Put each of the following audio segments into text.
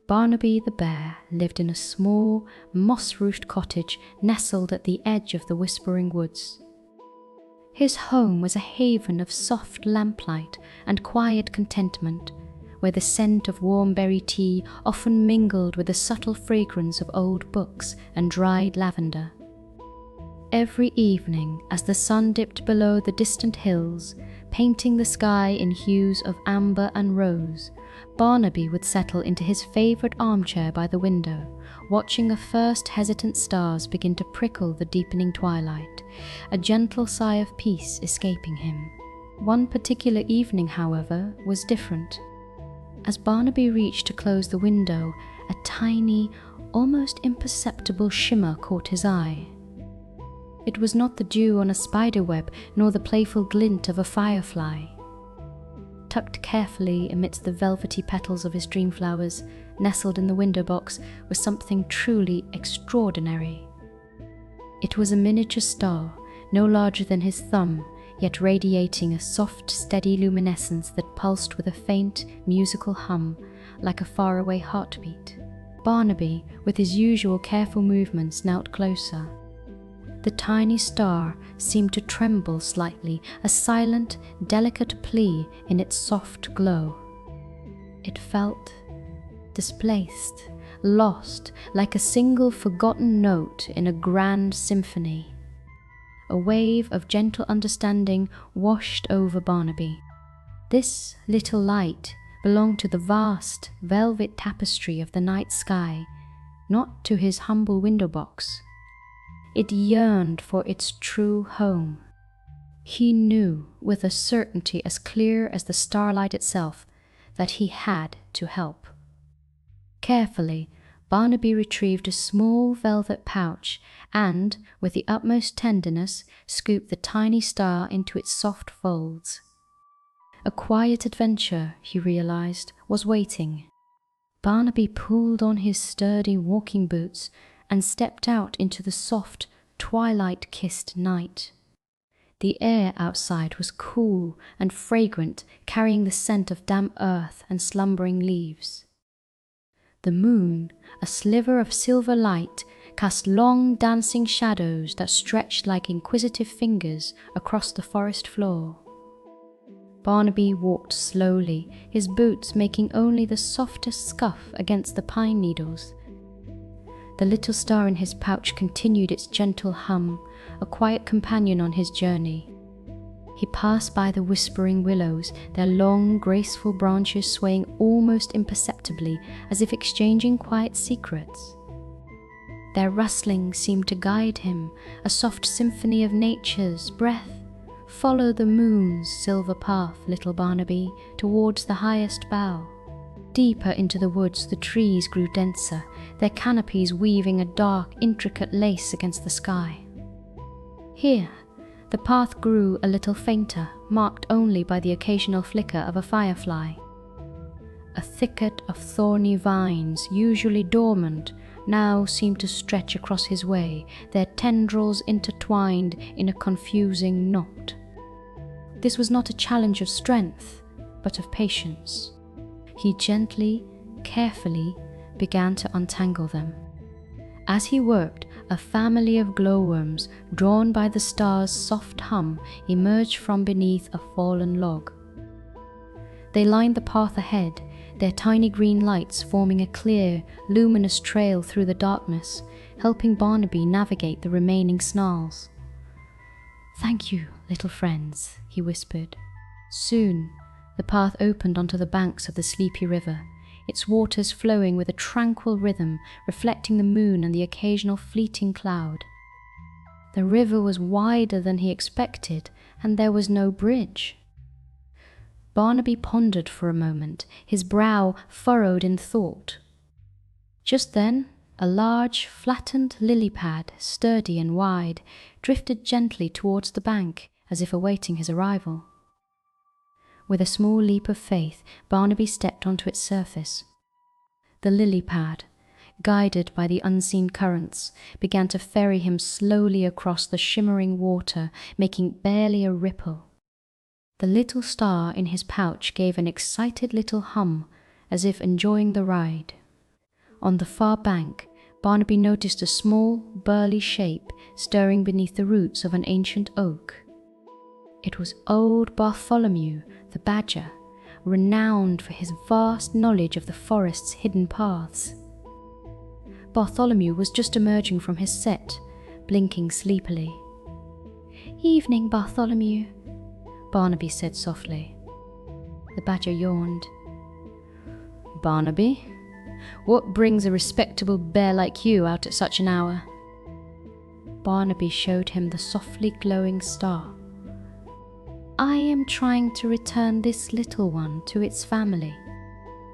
Barnaby the bear lived in a small, moss-roofed cottage nestled at the edge of the Whispering Woods. His home was a haven of soft lamplight and quiet contentment, where the scent of warm berry tea often mingled with the subtle fragrance of old books and dried lavender. Every evening, as the sun dipped below the distant hills, painting the sky in hues of amber and rose, Barnaby would settle into his favourite armchair by the window, watching the first hesitant stars begin to prickle the deepening twilight, a gentle sigh of peace escaping him. One particular evening, however, was different. As Barnaby reached to close the window, a tiny, almost imperceptible shimmer caught his eye. It was not the dew on a spider web, nor the playful glint of a firefly. Tucked carefully amidst the velvety petals of his dream flowers, nestled in the window box, was something truly extraordinary. It was a miniature star, no larger than his thumb, yet radiating a soft, steady luminescence that pulsed with a faint, musical hum, like a faraway heartbeat. Barnaby, with his usual careful movements, knelt closer. The tiny star seemed to tremble slightly, a silent, delicate plea in its soft glow. It felt displaced, lost, like a single forgotten note in a grand symphony. A wave of gentle understanding washed over Barnaby. This little light belonged to the vast, velvet tapestry of the night sky, not to his humble window box. It yearned for its true home. He knew, with a certainty as clear as the starlight itself, that he had to help. Carefully, Barnaby retrieved a small velvet pouch and, with the utmost tenderness, scooped the tiny star into its soft folds. A quiet adventure, he realized, was waiting. Barnaby pulled on his sturdy walking boots and stepped out into the soft, twilight-kissed night. The air outside was cool and fragrant, carrying the scent of damp earth and slumbering leaves. The moon, a sliver of silver light, cast long dancing shadows that stretched like inquisitive fingers across the forest floor. Barnaby walked slowly, his boots making only the softest scuff against the pine needles. The little star in his pouch continued its gentle hum, a quiet companion on his journey. He passed by the whispering willows, their long, graceful branches swaying almost imperceptibly as if exchanging quiet secrets. Their rustling seemed to guide him, a soft symphony of nature's breath. Follow the moon's silver path, little Barnaby, towards the highest bough. Deeper into the woods the trees grew denser, their canopies weaving a dark, intricate lace against the sky. Here, the path grew a little fainter, marked only by the occasional flicker of a firefly. A thicket of thorny vines, usually dormant, now seemed to stretch across his way, their tendrils intertwined in a confusing knot. This was not a challenge of strength, but of patience. He gently, carefully began to untangle them. As he worked, a family of glowworms, drawn by the star's soft hum, emerged from beneath a fallen log. They lined the path ahead, their tiny green lights forming a clear, luminous trail through the darkness, helping Barnaby navigate the remaining snarls. "Thank you, little friends," he whispered. Soon, the path opened onto the banks of the sleepy river, its waters flowing with a tranquil rhythm, reflecting the moon and the occasional fleeting cloud. The river was wider than he expected, and there was no bridge. Barnaby pondered for a moment, his brow furrowed in thought. Just then, a large, flattened lily pad, sturdy and wide, drifted gently towards the bank, as if awaiting his arrival. With a small leap of faith, Barnaby stepped onto its surface. The lily pad, guided by the unseen currents, began to ferry him slowly across the shimmering water, making barely a ripple. The little star in his pouch gave an excited little hum, as if enjoying the ride. On the far bank, Barnaby noticed a small, burly shape stirring beneath the roots of an ancient oak. It was old Bartholomew, the badger, renowned for his vast knowledge of the forest's hidden paths. Bartholomew was just emerging from his set, blinking sleepily. "Evening, Bartholomew," Barnaby said softly. The badger yawned. "Barnaby? What brings a respectable bear like you out at such an hour?" Barnaby showed him the softly glowing star. "I am trying to return this little one to its family.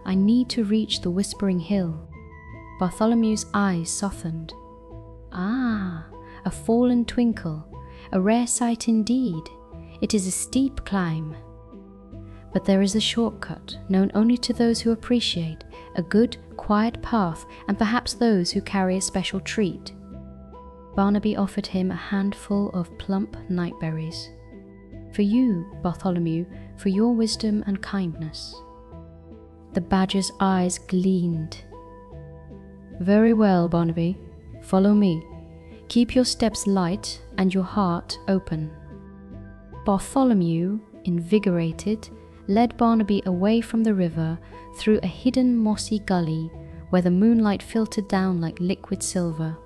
I need to reach the Whispering Hill." Bartholomew's eyes softened. "Ah, a fallen twinkle, a rare sight indeed. It is a steep climb. But there is a shortcut, known only to those who appreciate a good, quiet path, and perhaps those who carry a special treat." Barnaby offered him a handful of plump nightberries. "For you, Bartholomew, for your wisdom and kindness." The badger's eyes gleamed. "Very well, Barnaby. Follow me. Keep your steps light and your heart open." Bartholomew, invigorated, led Barnaby away from the river through a hidden mossy gully where the moonlight filtered down like liquid silver.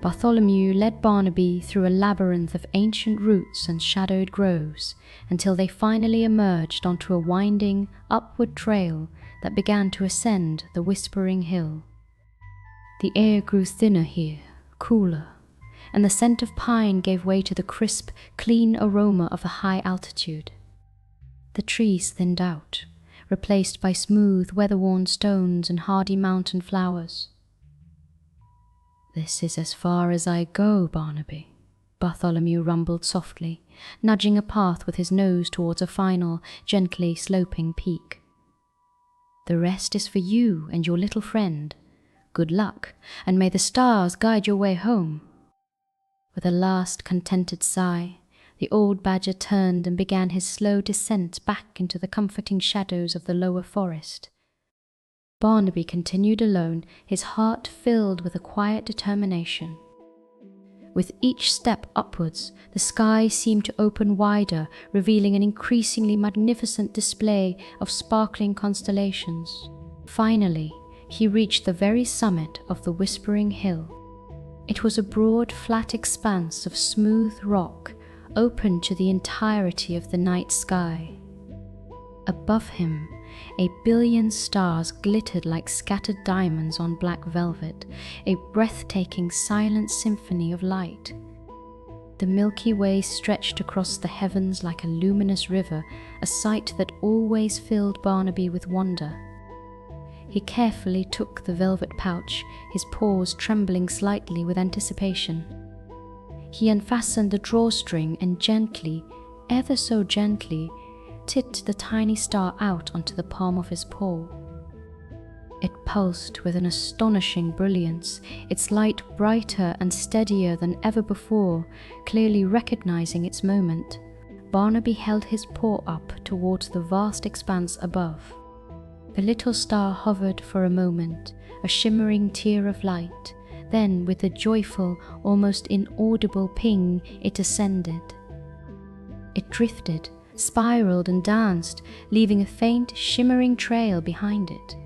Bartholomew led Barnaby through a labyrinth of ancient roots and shadowed groves until they finally emerged onto a winding, upward trail that began to ascend the Whispering Hill. The air grew thinner here, cooler, and the scent of pine gave way to the crisp, clean aroma of the high altitude. The trees thinned out, replaced by smooth, weather-worn stones and hardy mountain flowers. "This is as far as I go, Barnaby," Bartholomew rumbled softly, nudging a path with his nose towards a final, gently sloping peak. "The rest is for you and your little friend. Good luck, and may the stars guide your way home." With a last contented sigh, the old badger turned and began his slow descent back into the comforting shadows of the lower forest. Barnaby continued alone, his heart filled with a quiet determination. With each step upwards, the sky seemed to open wider, revealing an increasingly magnificent display of sparkling constellations. Finally, he reached the very summit of the Whispering Hill. It was a broad, flat expanse of smooth rock, open to the entirety of the night sky. Above him, a billion stars glittered like scattered diamonds on black velvet, a breathtaking silent symphony of light. The Milky Way stretched across the heavens like a luminous river, a sight that always filled Barnaby with wonder. He carefully took the velvet pouch, his paws trembling slightly with anticipation. He unfastened the drawstring and gently, ever so gently, tipped the tiny star out onto the palm of his paw. It pulsed with an astonishing brilliance, its light brighter and steadier than ever before. Clearly recognizing its moment, Barnaby held his paw up towards the vast expanse above. The little star hovered for a moment, a shimmering tear of light. Then, with a joyful, almost inaudible ping, it ascended. It drifted, spiraled and danced, leaving a faint, shimmering trail behind it.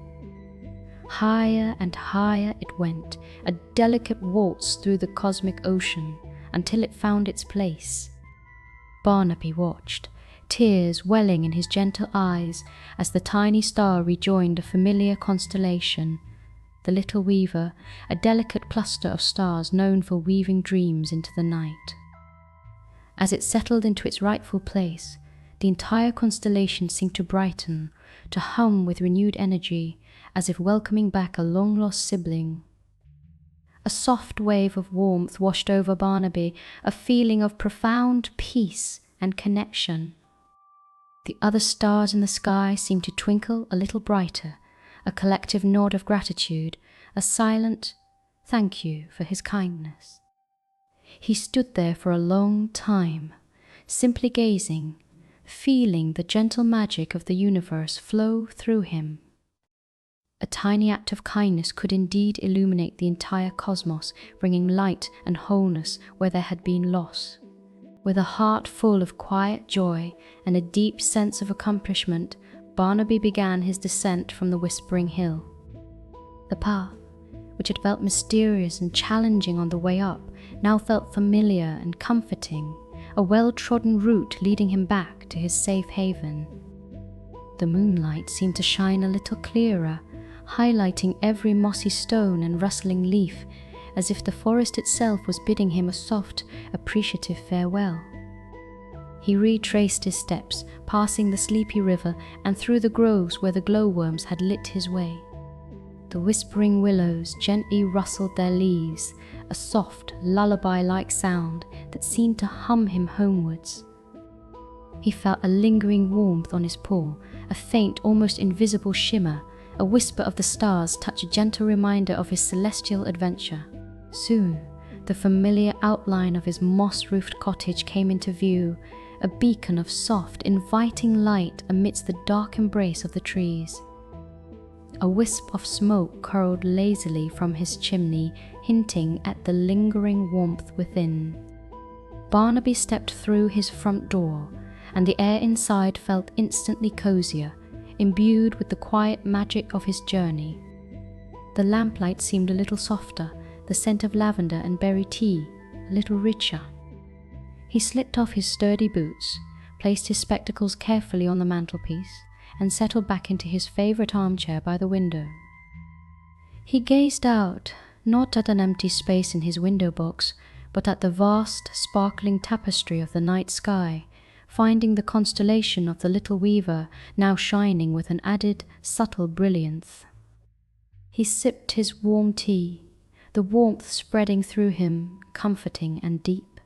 Higher and higher it went, a delicate waltz through the cosmic ocean, until it found its place. Barnaby watched, tears welling in his gentle eyes as the tiny star rejoined a familiar constellation, the Little Weaver, a delicate cluster of stars known for weaving dreams into the night. As it settled into its rightful place, the entire constellation seemed to brighten, to hum with renewed energy, as if welcoming back a long-lost sibling. A soft wave of warmth washed over Barnaby, a feeling of profound peace and connection. The other stars in the sky seemed to twinkle a little brighter, a collective nod of gratitude, a silent thank you for his kindness. He stood there for a long time, simply gazing, feeling the gentle magic of the universe flow through him. A tiny act of kindness could indeed illuminate the entire cosmos, bringing light and wholeness where there had been loss. With a heart full of quiet joy and a deep sense of accomplishment, Barnaby began his descent from the Whispering Hill. The path, which had felt mysterious and challenging on the way up, now felt familiar and comforting, a well-trodden route leading him back to his safe haven. The moonlight seemed to shine a little clearer, highlighting every mossy stone and rustling leaf, as if the forest itself was bidding him a soft, appreciative farewell. He retraced his steps, passing the sleepy river and through the groves where the glowworms had lit his way. The whispering willows gently rustled their leaves, a soft, lullaby-like sound that seemed to hum him homewards. He felt a lingering warmth on his paw, a faint, almost invisible shimmer, a whisper of the stars touched a gentle reminder of his celestial adventure. Soon, the familiar outline of his moss-roofed cottage came into view, a beacon of soft, inviting light amidst the dark embrace of the trees. A wisp of smoke curled lazily from his chimney, hinting at the lingering warmth within. Barnaby stepped through his front door, and the air inside felt instantly cozier, imbued with the quiet magic of his journey. The lamplight seemed a little softer, the scent of lavender and berry tea a little richer. He slipped off his sturdy boots, placed his spectacles carefully on the mantelpiece, and settled back into his favourite armchair by the window. He gazed out, not at an empty space in his window box, but at the vast, sparkling tapestry of the night sky, finding the constellation of the Little Weaver now shining with an added, subtle brilliance. He sipped his warm tea, the warmth spreading through him, comforting and deep.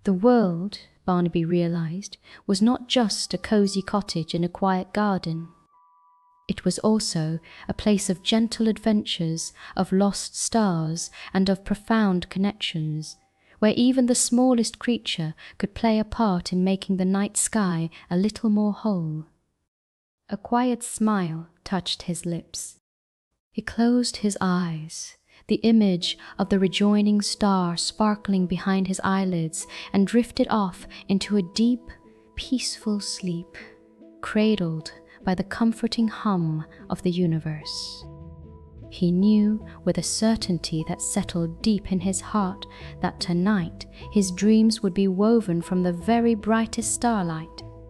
The world, Barnaby realized, was not just a cozy cottage in a quiet garden. It was also a place of gentle adventures, of lost stars, and of profound connections, where even the smallest creature could play a part in making the night sky a little more whole. A quiet smile touched his lips. He closed his eyes, the image of the rejoining star sparkling behind his eyelids, and drifted off into a deep, peaceful sleep, cradled by the comforting hum of the universe. He knew with a certainty that settled deep in his heart that tonight his dreams would be woven from the very brightest starlight,